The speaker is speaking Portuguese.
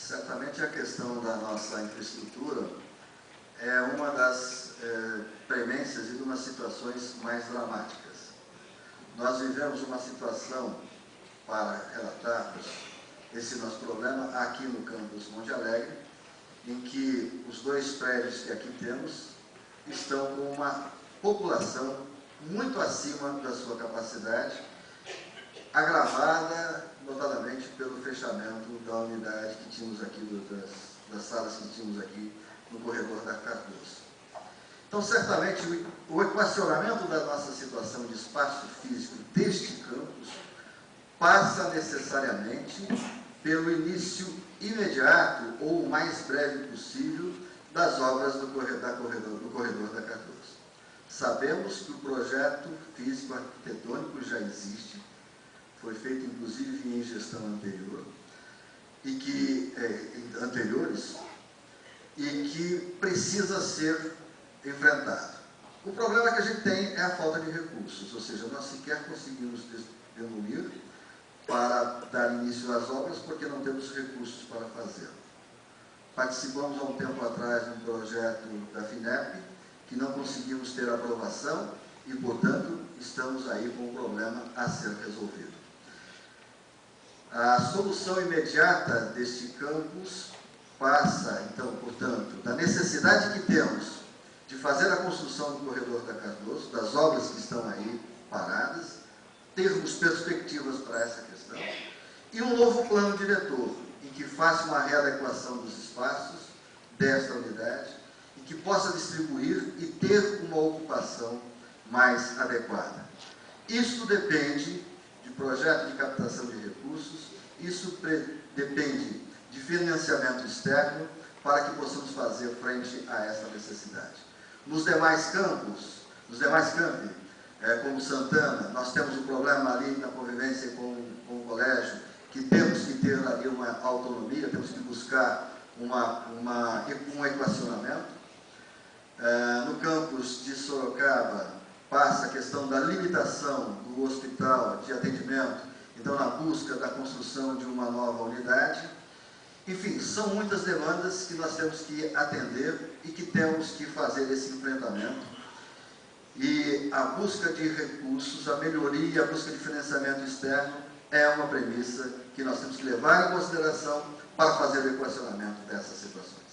Certamente a questão da nossa infraestrutura é uma das premências e de umas situações mais dramáticas. Nós vivemos uma situação, para relatarmos esse nosso problema, aqui no campus Monte Alegre, em que os dois prédios que aqui temos estão com uma população muito acima da sua capacidade, agravada notadamente pelo fechamento da unidade que tínhamos aqui, das salas que tínhamos aqui no corredor da Cardoso. Então, certamente, o equacionamento da nossa situação de espaço físico deste campus passa necessariamente pelo início imediato ou o mais breve possível das obras do corredor da Cardoso. Sabemos que o projeto físico arquitetônico já existe, foi feito inclusive em gestão anterior, anteriores, e que precisa ser enfrentado. O problema que a gente tem é a falta de recursos, ou seja, nós sequer conseguimos demolir para dar início às obras porque não temos recursos para fazê-lo. Participamos há um tempo atrás de um projeto da FINEP que não conseguimos ter aprovação e, portanto, estamos aí com um problema a ser resolvido. A solução imediata deste campus passa, então, portanto, da necessidade que temos de fazer a construção do corredor da Cardoso, das obras que estão aí paradas, termos perspectivas para essa questão, e um novo plano diretor, em que faça uma readequação dos espaços desta unidade, e que possa distribuir e ter uma ocupação mais adequada. Isso depende de projeto de captação de recursos, isso depende de financiamento externo para que possamos fazer frente a essa necessidade. Nos demais campos, como Santana, nós temos um problema ali na convivência com o colégio, que temos que ter ali uma autonomia, temos que buscar um equacionamento. No campus de Sorocaba, passa a questão da limitação do hospital de atendimento, então na busca da construção de uma nova unidade. Enfim, são muitas demandas que nós temos que atender e que temos que fazer esse enfrentamento. E a busca de recursos, a melhoria, a busca de financiamento externo é uma premissa que nós temos que levar em consideração para fazer o equacionamento dessas situações.